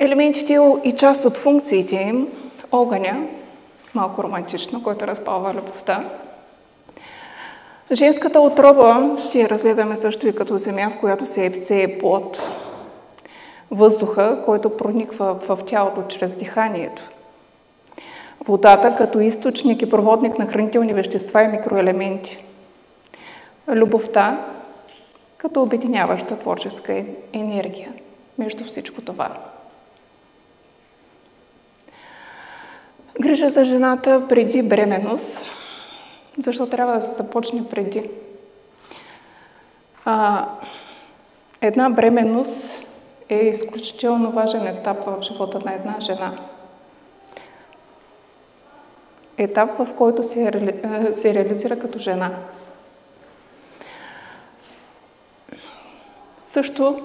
Елементите и част от функциите им, огъня, малко романтично, който разпалва любовта. Женската утроба ще я разгледаме също и като земя, в която се сее плод. Въздуха, който прониква в тялото чрез диханието. Водата като източник и проводник на хранителни вещества и микроелементи. Любовта като обединяваща творческа енергия между всичко това. Грижа за жената преди бременност. Защо трябва да се започне преди? Една бременност е изключително важен етап в живота на една жена. Етап, в който се реализира като жена. Също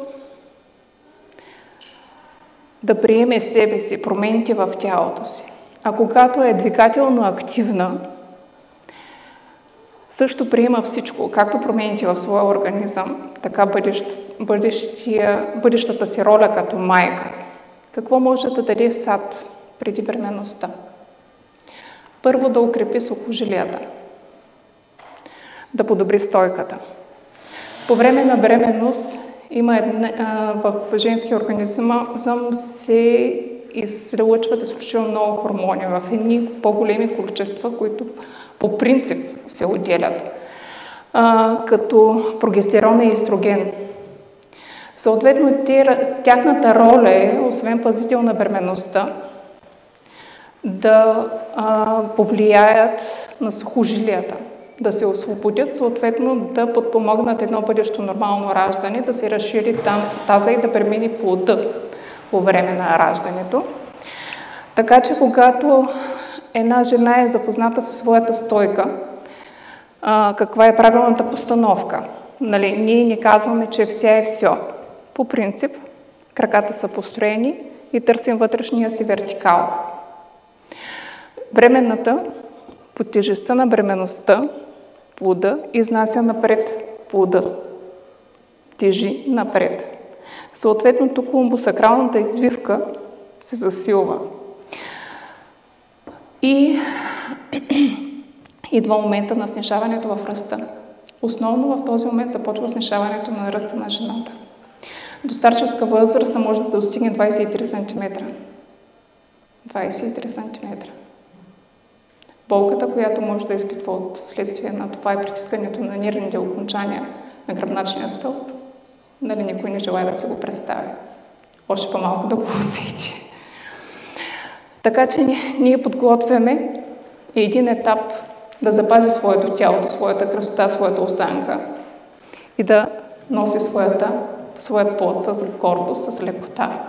да приеме себе си, промените в тялото си. А когато е двигателно активна, също приема всичко, както промените в своя организъм, така бъдещата си роля като майка. Какво може да даде сад преди бременността? Първо да укрепи сухожилията, да подобри стойката. По време на бременност в женския организъм се излъчват изключително много хормони в едни по-големи количества, които по принцип се отделят, като прогестерон и естроген. Съответно, тяхната роля е, освен пазител на бременността, да повлияят на сухожилията, да се освободят, съответно да подпомогнат едно бъдещо нормално раждане, да се разшири таза и да премине плода по време на раждането. Така че, когато една жена е запозната със своята стойка, каква е правилната постановка? Ние не казваме, че вся е все. По принцип, краката са построени и търсим вътрешния си вертикал. Бременната, по тежестта на бременността, плода изнася напред плода. Тежи напред. Съответно, тук ломбосакралната извивка се засилва. И идва момента на снижаването в ръста. Основно в този момент започва снижаването на ръста на жената. До старческа възраст може да достигне 23 см. 23 см. Болката, която може да изпитва от следствие на това е притискането на нервните окончания на гръбначния стълб. Никой не желая да си го представи. Още по-малко да го усети. Така че ние подготвяме един етап да запази своето тяло, своята красота, своята осанка и да носи своят плод с гордост, с лекота,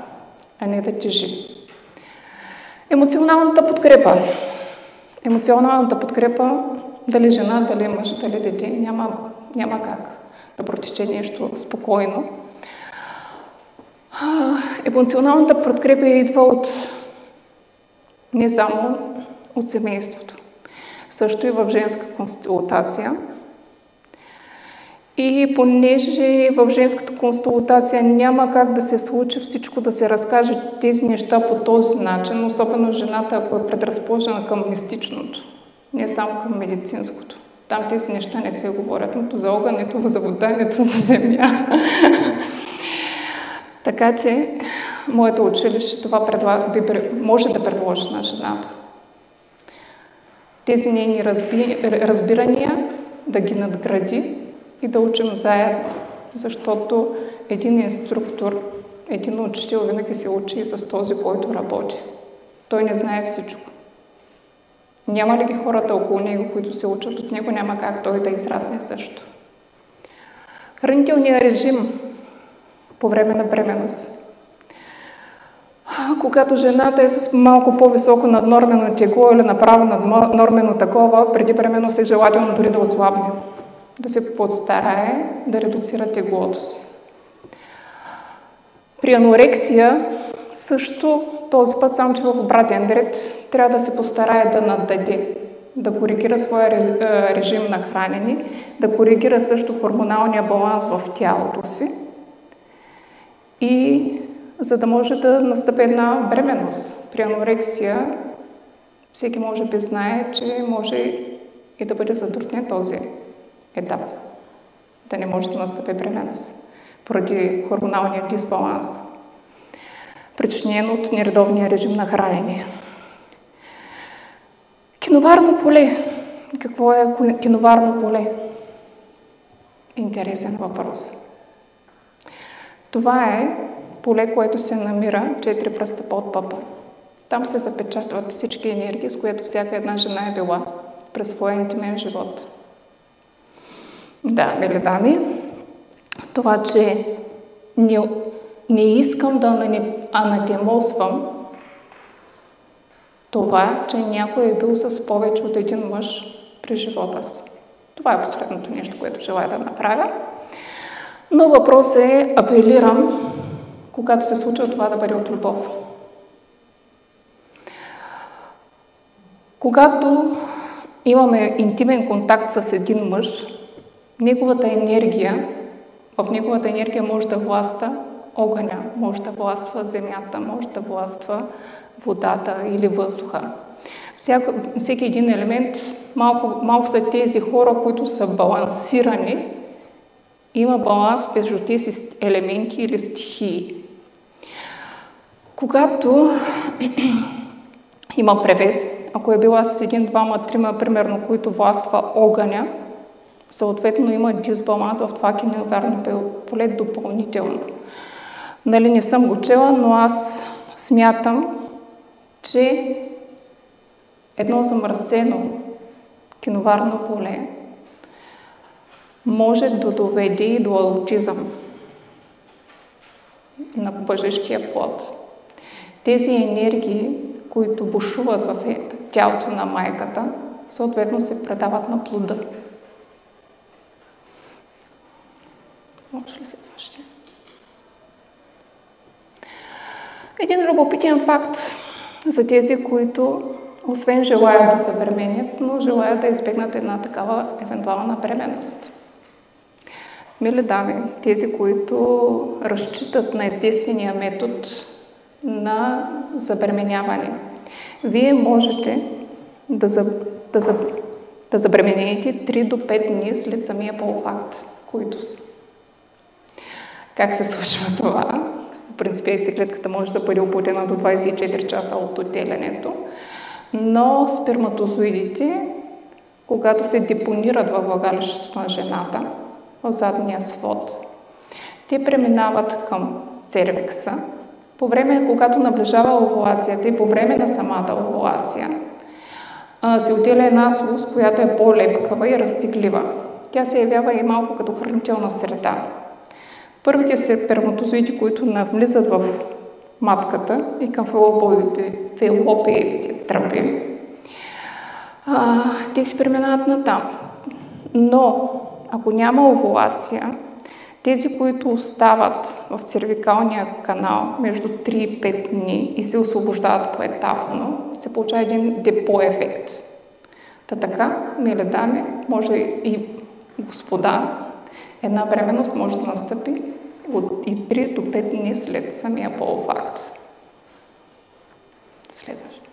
а не да тежи. Емоционалната подкрепа. Емоционалната подкрепа, дали жена, дали мъж, дали дете, няма как да протече нещо спокойно. Емоционалната подкрепа идва не само от семейството, също и в женска консултация. И понеже в женската консултация няма как да се случи всичко, да се разкаже тези неща по този начин, особено жената, ако е предразположена към мистичното, не само към медицинското. Там тези неща не се говорят нито за огън, нито за вода, нито за земя. Така че, моето училище това може да предложи на жената. Тези нейни разбирания да ги надгради и да учим заедно, защото един инструктор, един учител винаги се учи и с този, който работи. Той не знае всичко. Няма ли ги хората около него, които се учат от него, няма как той да израсне също. Хранителният режим по време на бременност. Когато жената е с малко по-високо наднормено тегло или направо наднормено такова, преди бременност е желателно дори да отслабне. Да се подстарае да редуцира теглото си. При анорексия също този път, само че в обратен ред, трябва да се постарае да наддаде, да коригира своя режим на хранене, да коригира също хормоналния баланс в тялото си и за да може да настъпи една бременност. При анорексия всеки може би знае, че може и да бъде затруднен този етап, да не може да настъпи бременност поради хормоналния дисбаланс, причинен от нередовния режим на хранене. Киноварно поле. Какво е киноварно поле? Интересен въпрос. Това е поле, което се намира 4 пръста под пъпа. Там се запечатват всички енергии, с които всяка една жена е била през своя интимен живот. Да, мили дами, това, че не искам да анатемосвам това, че някой е бил с повече от един мъж при живота си. Това е последното нещо, което желая да направя. Но въпрос е, апелирам, когато се случва това, да бъде от любов. Когато имаме интимен контакт с един мъж, в неговата енергия може да властва огъня, може да властва земята, може да властва водата или въздуха. Всеки един елемент, малко са тези хора, които са балансирани, има баланс между тези елементи или стихии. Когато има превес, ако е била с 1, 2, 3, примерно, които властва огъня, съответно има дисбаланс в това киноварно поле допълнително. Не съм го чела, но аз смятам, че едно замърсено киноварно поле може да доведе и до аутизъм на бъдещия плод. Тези енергии, които бушуват в тялото на майката, съответно се предават на плода. Може ли се върши? Един любопитен факт за тези, които освен желаят да забременят, но желаят да избегнат една такава евентуална бременност. Мили дами, тези, които разчитат на естествения метод на забременяване, вие можете да забременеете 3 до 5 дни след самия полуфакт, които са. Как се случва това? В принцип, яйцеклетката може да бъде оплодена до 24 часа от отделянето, но сперматозоидите, когато се депонират във влагалището на жената, в задния свод, те преминават към цервикса. По време, когато наближава овулацията и по време на самата овулация, се отделя една слуз, която е по-лепкава и разтеглива. Тя се явява и малко като хранителна среда. Първите сперматозоиди, които навлизат в матката и към фалопиевите тръби, те се преминават натам. Но ако няма овулация, тези, които остават в цервикалния канал между 3 и 5 дни и се освобождават поетапно, се получава един депо ефект. Така, мили дами, може и господа, една бременност може да настъпи от 3 до 5 дни след самия полуфакт. Следващо.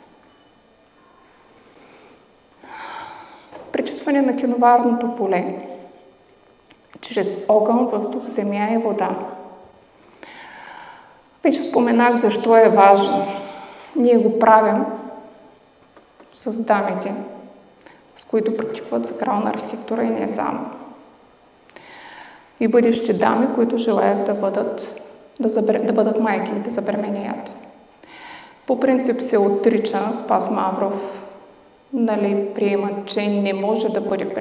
Пречистване на киноварното поле чрез огън, въздух, земя и вода. Вече споменах защо е важно. Ние го правим с дамите, с които практикуват сакрална архитектура и не само. И бъдещи дами, които желаят да бъдат майки и да забременеят. По принцип се отрича, Спас Мавров приема, че не може да бъде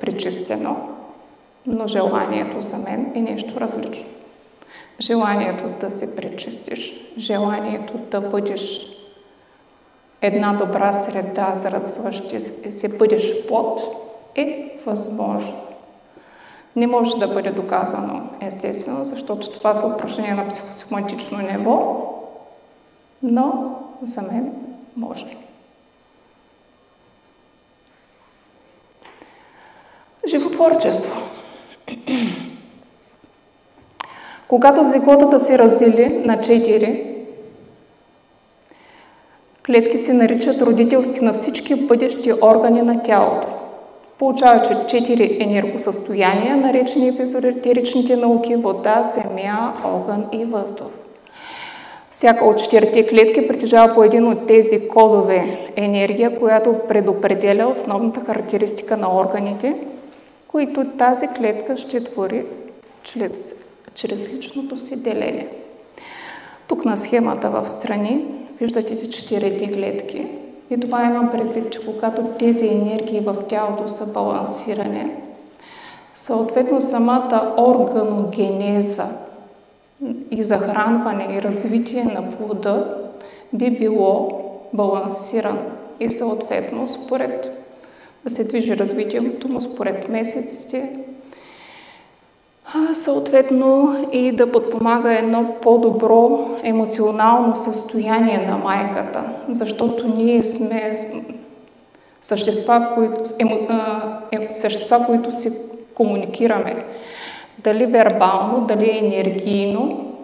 пречистено, но желанието за мен е нещо различно. Желанието да се пречистиш, желанието да бъдеш една добра среда за развиващи се бъдеш плод е възможно. Не може да бъде доказано естествено, защото това са упражнения на психосоматично ниво, но за мен може. Животворчество. Когато зиготата се раздели на 4, клетки се наричат родителски на всички бъдещи органи на тялото. Получава 4 енергосъстояния, наречени в езотеричните науки вода, земя, огън и въздух. Всяка от 4 клетки притежава по един от тези кодове енергия, която предопределя основната характеристика на органите, които тази клетка ще твори чрез личното си деление. Тук на схемата в страни виждате 4 клетки и това имам предвид, че когато тези енергии в тялото са балансирани, съответно самата органогенеза и захранване и развитие на плода би било балансирано и съответно според да се движи развитието му според месеците, съответно и да подпомага едно по-добро емоционално състояние на майката, защото ние сме същества, които си комуникираме. Дали вербално, дали енергийно,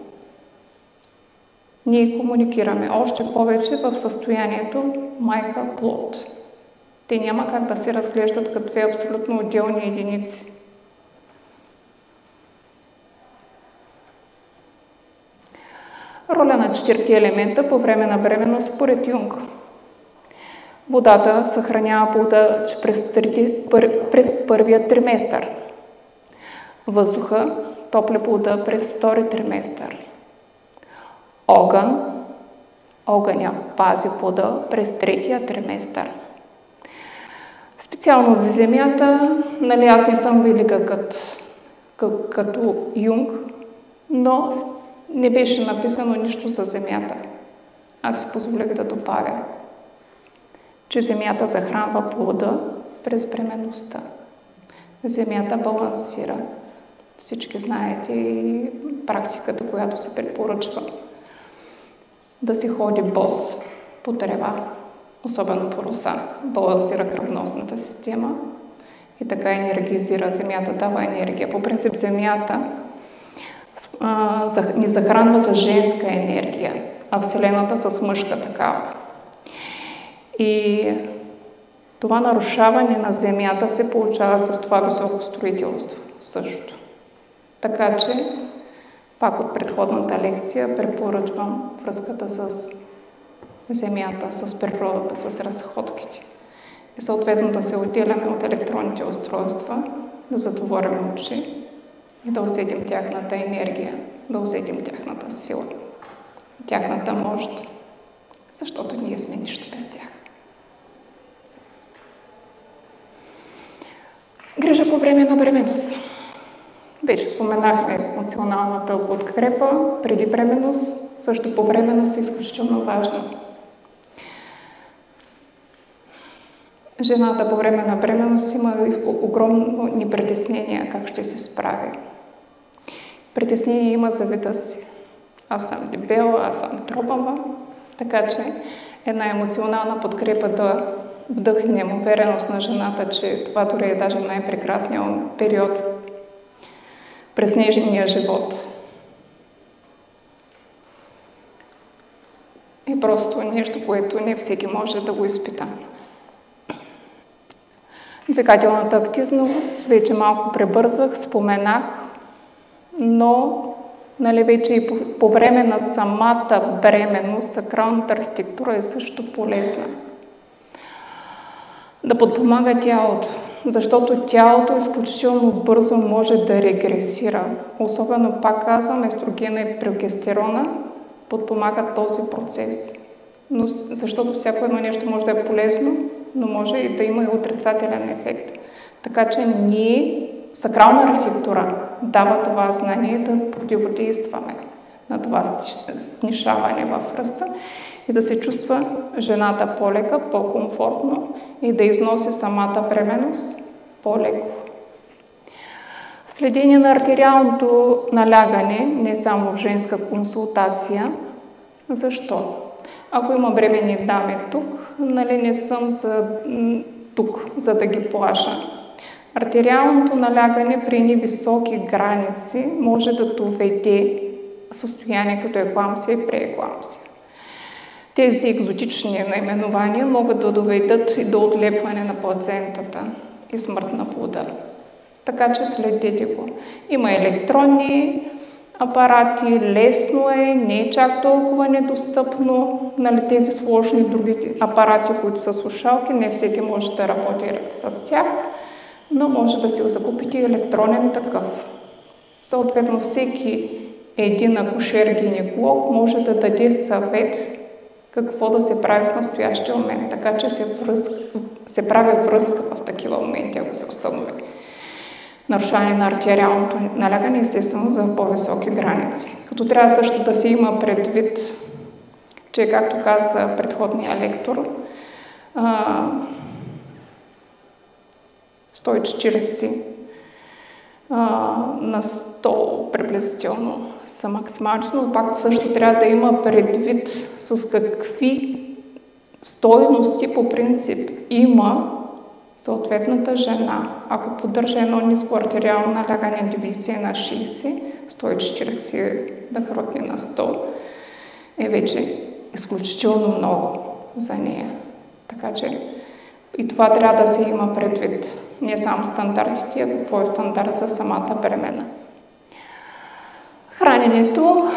ние комуникираме още повече в състоянието майка-плод. Те няма как да се разглеждат като две абсолютно отделни единици. Роля на 4 елемента по време на бременност според Юнг. Водата съхранява плода през първия триместър. Въздуха топли плода през втори триместър. Огъня пази плода през третия триместър. Специално за земята, аз не съм велика като Юнг, но не беше написано нищо за земята. Аз си позволих да добавя, че земята захранва плода през бременността. Земята балансира. Всички знаете и практиката, която се препоръчва. Да се ходи бос по трева, особено по роса, балансира кръвносната система и така енергизира. Земята дава енергия. По принцип земята ни захранва с женска енергия, а Вселената с мъжка такава. И това нарушаване на земята се получава с това високо строителство също. Така че, пак от предходната лекция, препоръчвам връзката с земята, с природата, с разходките. И съответно да се отделяме от електронните устройства, да затворим очи и да усетим тяхната енергия, да усетим тяхната сила, тяхната мощ, защото ние сме нищо без тях. Грижа по време на бременност. Вече споменахме емоционалната подкрепа преди бременност, също по бременност е изключително важно. Жената по време на бременност има огромни притеснения как ще се справи. Притеснение има за вида си. Аз съм дебела, аз съм тропава, така че една емоционална подкрепа да вдъхнем увереност на жената, че това дори е даже най-прекрасният период през нежния живот. Е просто нещо, което не всеки може да го изпита. Двигателната активност, вече малко пребързах, споменах, но вече и по време на самата бременност сакралната архитектура е също полезна. Да подпомага тялото, защото тялото изключително бързо може да регресира. Особено, пак казвам, естрогена и прогестерона подпомагат този процес. Но, защото всяко едно нещо може да е полезно, но може и да има и отрицателен ефект. Така че сакрална архитектура дава това знание да противодействаме на това снишаване в ръста и да се чувства жената по-лека, по-комфортно и да износи самата бременност по-леко. Следение на артериалното налягане, не само в женска консултация. Защо? Ако има бременни дами тук, не съм тук, за да ги плаша. Артериалното налягане при невисоки граници може да доведе състояние като еклампсия и прееклампсия. Тези екзотични наименования могат да доведат и до отлепване на плацентата и смърт на плода. Така че следете го. Има електронни апарати, лесно е, не е чак толкова недостъпно. Тези сложни други апарати, които са слушалки, не всеки може да работи с тях, но може да си закупите електронен такъв. Съответно, всеки един акушер-гинеколог може да даде съвет какво да се прави в настоящия момент, така че се прави връзка в такива моменти, ако се установи нарушаване на артериалното налягане, естествено за по-високи граници. Като трябва също да се има предвид, че, както каза предходния лектор, 140 на 100 приблизително са максимални, но пак също трябва да има предвид с какви стойности по принцип има съответната жена. Ако поддържа едно ниско артериално налягане 90 на 60, 140 дъхротни на 100 е вече изключително много за нея. Така че и това трябва да се има предвид. Не само стандартите, а какво е стандарт за самата бремена. Храненето,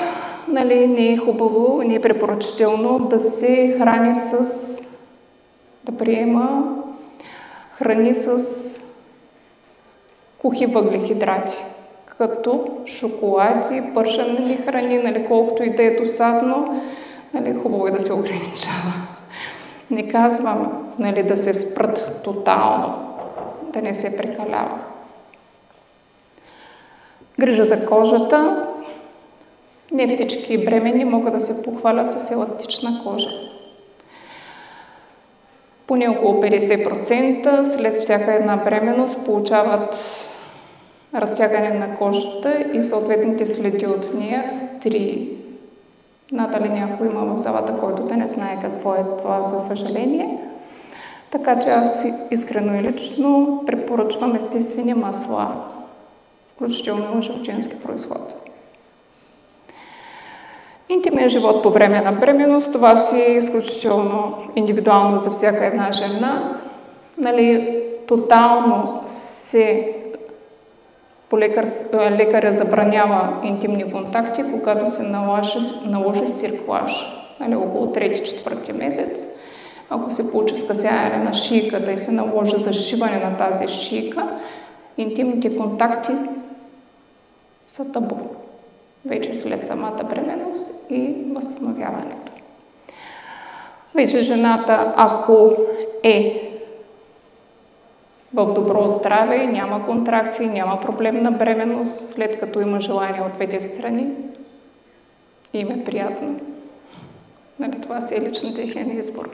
не е хубаво, не е препоръчително да се храни да приема храни с кухи въглехидрати, като шоколади, пържени храни, колкото и да е досадно, хубаво е да се ограничава. Не казвам да се спрат тотално, да не се прекалява. Грижа за кожата. Не всички бременни могат да се похвалят с еластична кожа. Поне около 50% след всяка една бременност получават разтягане на кожата и съответните следи от нея, стрии. Надали някой има в залата, който да не знае какво е това, за съжаление. Така че аз искрено и лично препоръчвам естествени масла, включително животински произход. Интимен живот по време на бременност, това си е изключително индивидуално за всяка една жена. Тотално лекаря забранява интимни контакти, когато се наложи цирклаж, около 3-4 месец. Ако се получи скъсяване на шийката и се наложи зашиване на тази шийка, интимните контакти са табу. Вече след самата бременност и възстановяването. Вече жената, ако е в добро здраве, няма контракции, няма проблем на бременност, след като има желание от двете страни, им е приятно. Това си е лично техен избор.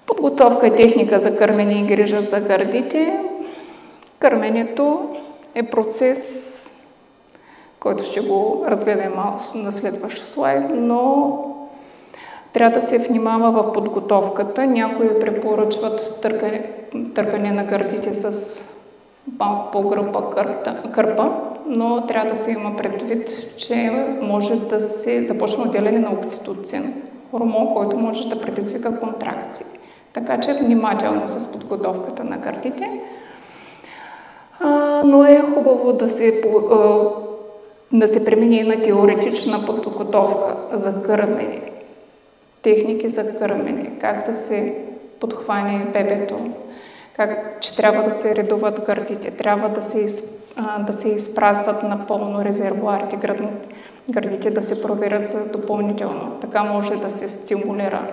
Подготовка и техника за кърмене и грижа за гърдите. Кърменето е процес, който ще го разгледаме малко на следващ слайд, но трябва да се внимава в подготовката. Някои препоръчват търкане на гърдите с малко по-гръба кърпа, но трябва да се има предвид, че може да се започне отделяне на окситоцин, хормон, който може да предизвика контракции. Така че внимателно с подготовката на гърдите. Но е хубаво да се премине на теоретична подготовка за кърмене, техники за кърмене, как да се подхване бебето, че трябва да се редуват гърдите, трябва да се изпразват напълно резервоарите, гърдите да се проверят за допълнително. Така може да се стимулира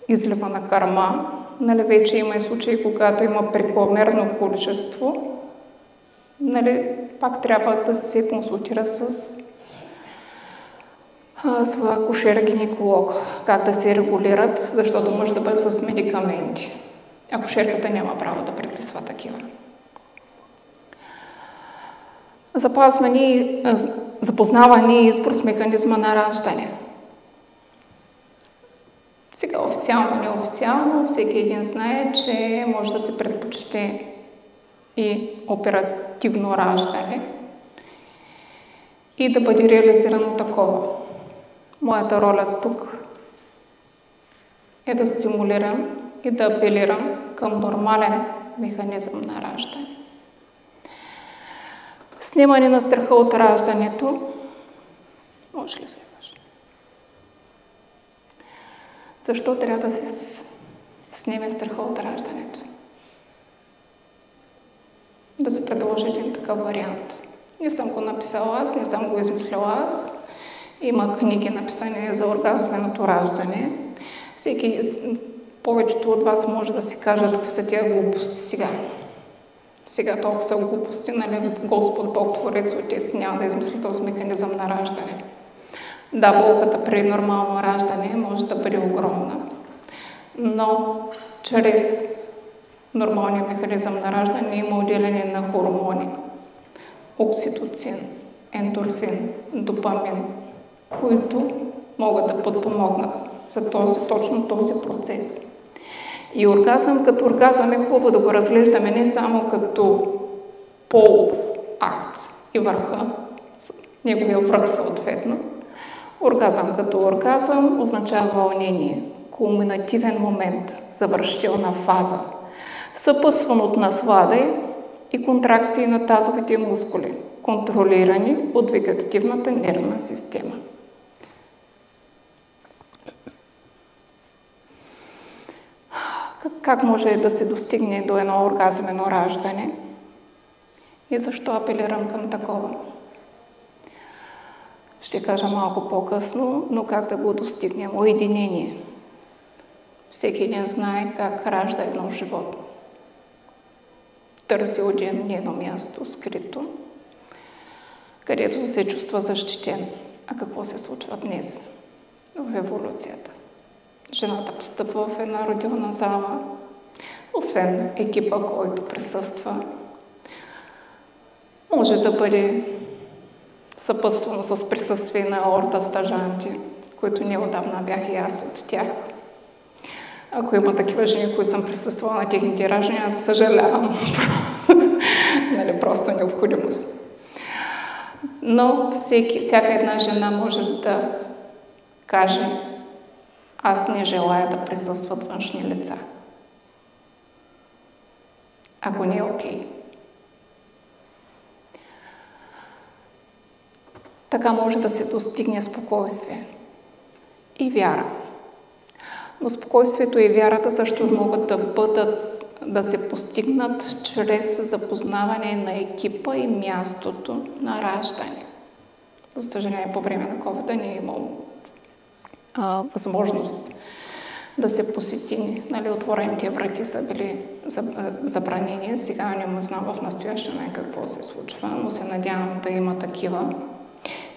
излива на кърма. Вече има и случаи, когато има прекомерно количество, пак трябва да се консултира с своя акушер-гинеколог, как да се регулират, защото може да бъде с медикаменти. Акушерката няма право да предписва такива. Запознаване и избор с механизма на раждане. Сега официално, неофициално, всеки един знае, че може да се предпочете и оперативно раждане и да бъде реализирано такова. Моята роля тук е да стимулирам и да апелирам към нормален механизъм на раждане. Снимане на страха от раждането. Може ли следваш? Защо трябва да се сниме страха от раждането? Да се предложи един такъв вариант. Не съм го написала аз, не съм го измислила аз. Има книги написани за оргазменото раждане. Повечето от вас може да си кажат какви са тия глупости сега. Сега толкова са глупости, нали, Господ, Бог, Творец, Отец няма да измисли този механизъм на раждане. Да, болката при нормално раждане може да бъде огромна, но чрез нормалния механизъм на раждане има отделяне на хормони, окситоцин, ендорфин, допамин, които могат да подпомогнат за точно този процес. И оргазъм като оргазъм е хубаво да го разглеждаме не само като полов акт и върха, неговия връх съответно. Оргазъм като оргазъм означава вълнение, кулминативен момент, завършителна фаза, съпътстван от наслада и контракции на тазовите мускули, контролирани от вегетативната нервна система. Как може да се достигне до едно оргазмено раждане и защо апелирам към такова? Ще кажа малко по-късно, но как да го достигнем? Уединение. Всеки един знае как ражда едно животно. Търси едно място, скрито, където се чувства защитен. А какво се случва днес в еволюцията? Жената постъпва в една родилна зала, освен екипа, който присъства. Може да бъде съпътствано с присъствие на аорта стажанти, които неотдавна бях и аз от тях. Ако има такива жени, които съм присъствала на техните раждания, аз съжалявам. Нали, просто необходимост. Но всяка една жена може да каже: аз не желая да присъстват външни лица. Ако не е окей. Така може да се достигне спокойствие и вяра. Но спокойствието и вярата също могат да се постигнат чрез запознаване на екипа и мястото на раждане. За съжаление, по време на COVID не е имало възможност да се посети. Нали, отворените врати са били забранени. Сега не знам в настоящия момент какво се случва, но се надявам да има такива.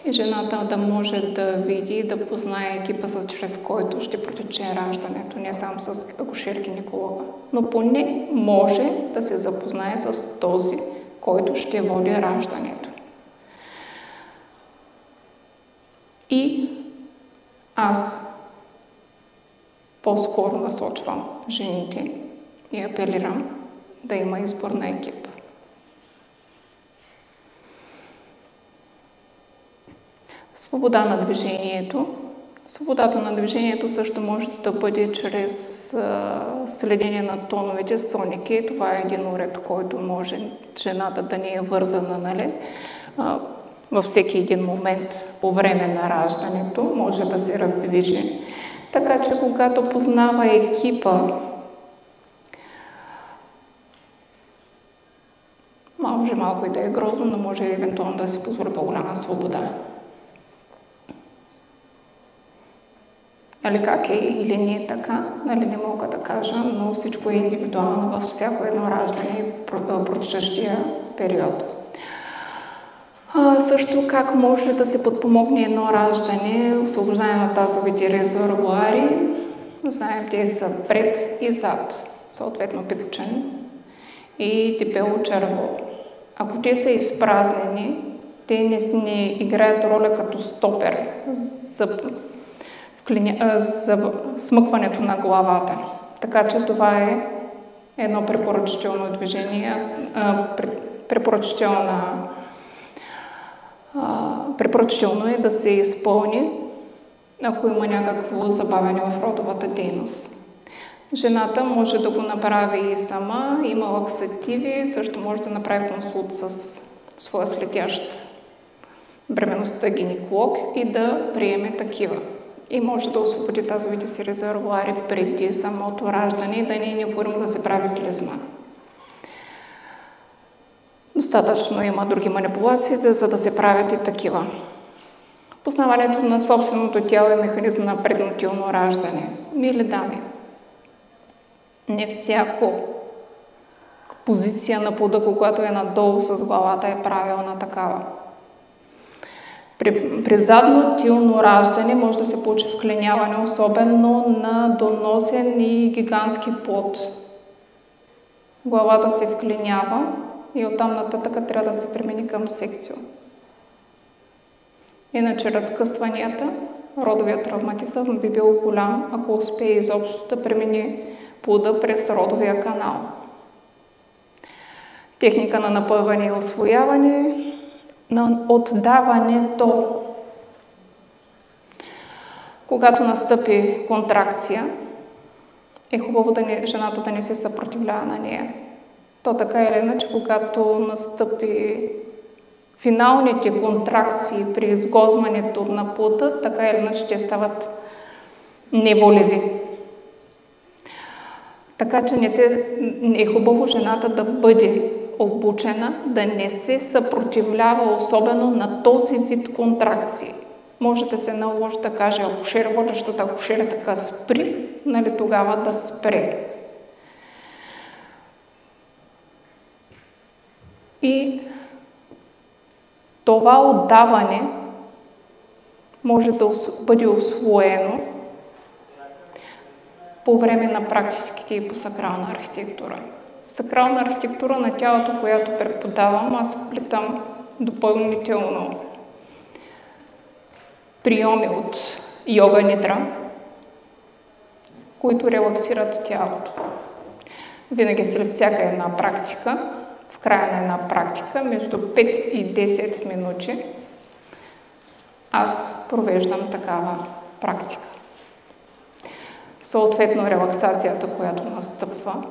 И жената да може да види и да познае екипа, чрез който ще протече раждането, не само с акушер-гинеколога. Но поне може да се запознае с този, който ще води раждането. И аз по-скоро насочвам жените и апелирам да има избор на екип. Свобода на движението. Свободата на движението също може да бъде чрез следение на тоновете соники. Това е един уред, който може жената да не е вързана, нали? Във всеки един момент по време на раждането може да се раздвижи. Така че когато познава екипа, може малко и да е грозно, но може евентуално да си позволи по-голяма свобода. Нали как е или не е така, нали не мога да кажа, но всичко е индивидуално във всяко едно раждане и протичащия период. Също как може да се подпомогне едно раждане, освобождане на тазовите резервоари. Знаем, те са пред и зад, съответно петъчен и дебело черво. Ако те са изпразнени, те не играят роля като стопер. за смъкването на главата. Така че това е едно препоръчително движение, препоръчително е да се изпълни, ако има някакво забавяне в родовата дейност. Жената може да го направи и сама, има лаксативи, също може да направи консулт с своя следящ бременността гинеколог и да приеме такива. И може да освободи тазовите си резервоари преди самото раждане и да не е необходимо да се прави клизма. Достатъчно има други манипулации, за да се правят и такива. Познаването на собственото тяло е механизъм на преднатилно раждане. Мили дами, не всяко позиция на плода, когато е надолу с главата, е правилна такава. При задно-тилно раждане може да се получи вклиняване, особено на доносен и гигантски плод. Главата се вклинява и оттам нататък трябва да се премини към секцио. Иначе разкъсванията, родовият травматизъм би бил голям, ако успее изобщо да премини плода през родовия канал. Техника на напъване и усвояване, на отдаването. Когато настъпи контракция, е хубаво жената да не се съпротивлява на нея. То така или иначе, когато настъпи финалните контракции при изгозването на плода, така или иначе те стават неволеви. Така че не е хубаво жената да бъде обучена да не се съпротивлява особено на този вид контракции. Може да се наложи да каже акушер, водещата акушер така спри, нали тогава да спре. И това отдаване може да бъде усвоено по време на практиките и по сакрална архитектура. Сакрална архитектура на тялото, която преподавам, аз вплитам допълнително приеми от йога нидра, които релаксират тялото. Винаги след всяка една практика, в края на една практика, между 5 и 10 минути, аз провеждам такава практика. Съответно, релаксацията, която настъпва,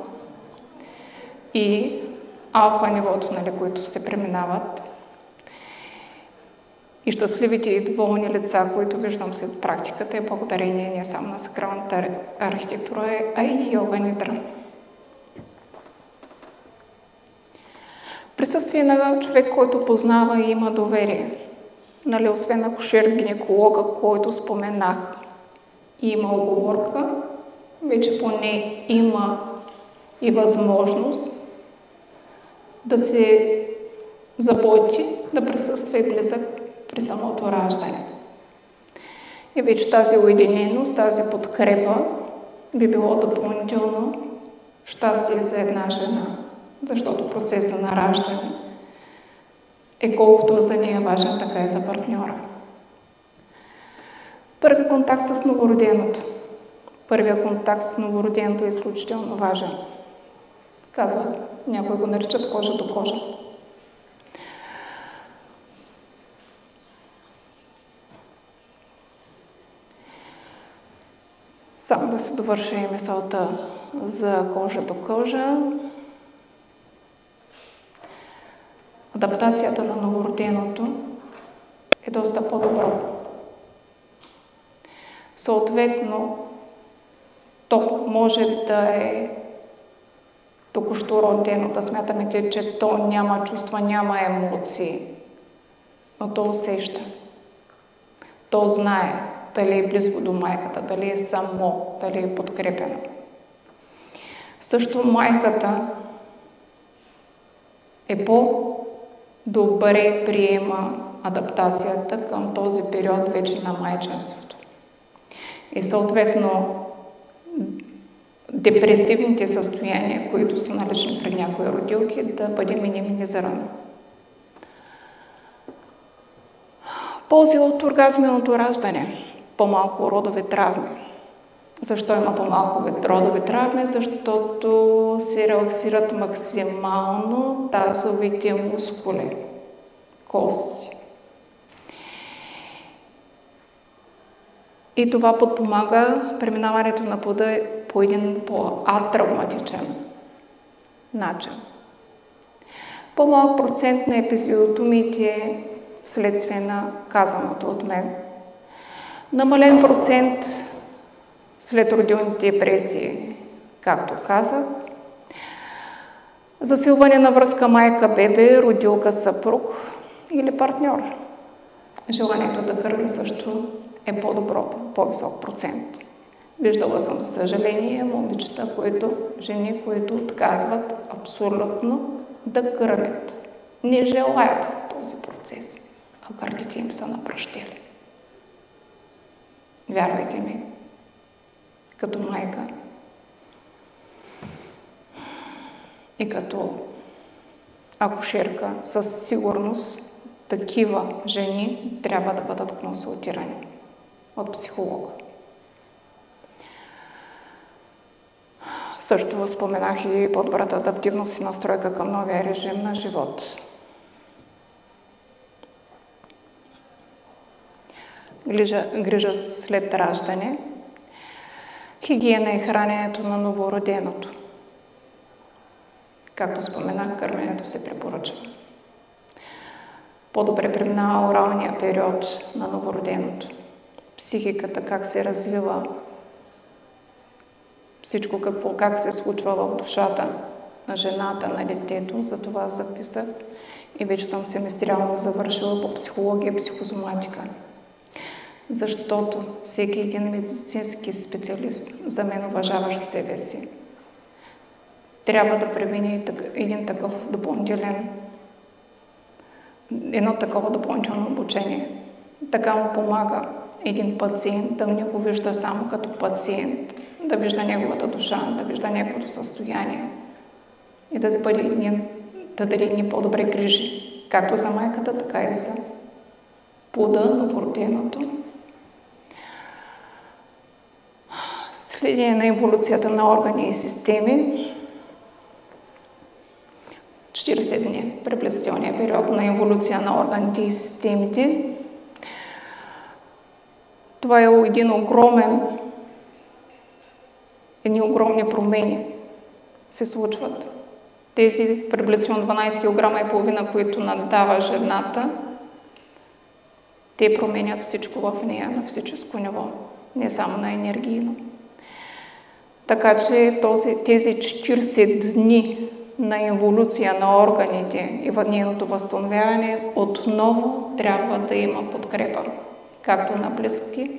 и алфа нивото, които се преминават, и щастливите и доволни лица, които виждам след практиката, е благодарение не само на сакралната архитектура, а и йога нидра. Присъствие на човек, който познава и има доверие. Освен акушер-гинеколога, който споменах, и има уговорка, вече поне има и възможност да се заботи, да присъства и близък при самото раждане. И вече тази уединеност, тази подкрепа би било допълнително щастие за една жена, защото процесът на раждане е колкото за нея важен, така и за партньора. Първи контакт с новороденото. Първият контакт с новороденото е изключително важен. Казват, някои го наричат кожа до кожа. Само да се довърши мисълта за кожа до кожа. Адаптацията на новороденото е доста по-добро. Съответно, то може да е току-що родено, да смятаме, че то няма чувства, няма емоции, но то усеща. То знае дали е близко до майката, дали е само, дали е подкрепено. Също майката е по-добре приема адаптацията към този период вече на майчинството. И съответно депресивните състояния, които са налични при някои родилки, да бъде минимизирано. Ползи от оргазменото раждане. по-малко родови травми. Защо има по-малко родови травми? Защото се релаксират максимално тазовите мускули, кости. И това подпомага преминаването на плода по един по-атравматичен начин. По-малък процент на епизиотомиите вследствие на казаното от мен. Намален процент след родилните депресии, както казах. Засилване на връзка майка-бебе, родилка-съпруг или партньор. Желанието да кърви също е по-добро, по-висок процент. Виждала съм, за съжаление, момичета, жени, които отказват абсолютно да кърмят. Не желаят този процес, а гърдите им са напръщели. Вярвайте ми, като майка и като акушерка, със сигурност такива жени трябва да бъдат консултирани от психолога. Също споменах и по-добрата адаптивност и настройка към новия режим на живот. Грижа след раждане, хигиена и храненето на новороденото. Както споменах, кърменето се препоръчва. По-добре преминава оралния период на новороденото. Психиката, как се развива, всичко как се случва в душата на жената, на детето, за това записах и вече съм семестриално завършила по психология и психосоматика. Защото всеки един медицински специалист, за мен уважаващ себе си, трябва да премине едно такова допълнително обучение. Така му помага един пациент да не го вижда само като пациент, да вижда неговата душа, да вижда неговото състояние и да даде ни по-добре грижи, както за майката, така и за плода, новороденото. Следение на еволюцията на органи и системи. 40 дни, приблизителния период на еволюция на органите и системите. Това е едни огромни промени се случват. Тези приблизително 12 кг и половина, които наддава жената, те променят всичко в нея на физическо ниво, не само на енергийно. Така че тези 40 дни на еволюция на органите и в нейното възстановяване отново трябва да има подкрепа, както на близки,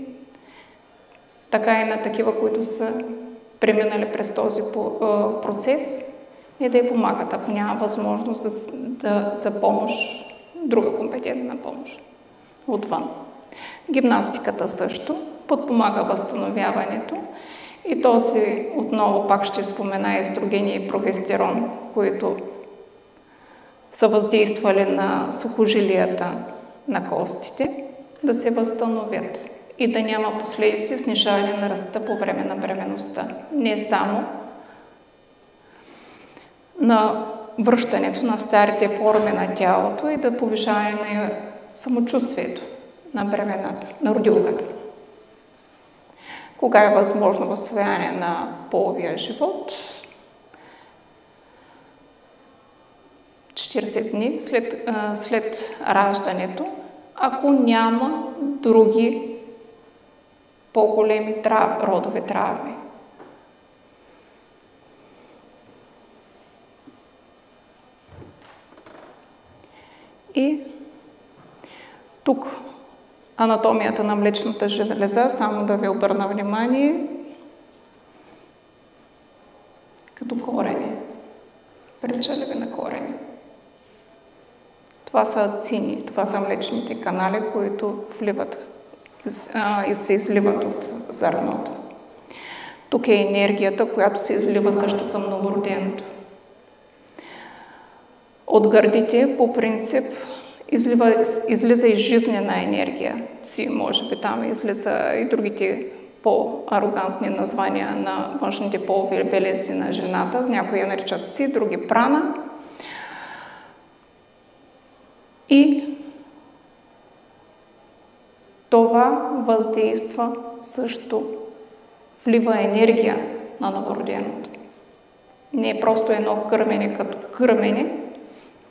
така и на такива, които са преминали през този процес и да й помагат, ако няма възможност за помощ, друга компетентна помощ отвън. Гимнастиката също подпомага възстановяването и този отново пак ще спомена естрогени и прогестерон, които са въздействали на сухожилията на костите, да се възстановят и да няма последици снижаване на ръста по време на бременността. Не само на връщането на старите форми на тялото и да повишаване на самочувствието на бременната, на родилката. Кога е възможно възстановяване на половия живот? 40 дни след раждането, ако няма други по-големи родови травми. И тук анатомията на млечната жлеза, само да ви обърна внимание, като корени. Прилича ли ви на корени? Това са ацини, това са млечните канали, които вливат и се изливат от зърното. Тук е енергията, която се излива също към новороденото. От гърдите, по принцип, излиза и жизнена енергия. Ци, може би там излиза и другите по-арогантни названия на външните полови белези на жената. Някои я наричат ци, други прана. И това въздейства също, влива енергия на новороденото. Не е просто едно кърмене като кърмене,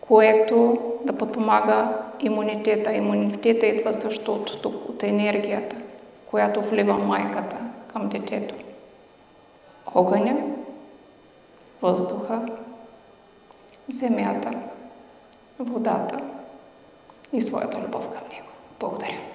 което да подпомага имунитета. Имунитета идва също от тук, от енергията, която влива майката към детето. Огъня, въздуха, земята, водата и своята любов към него. Благодаря.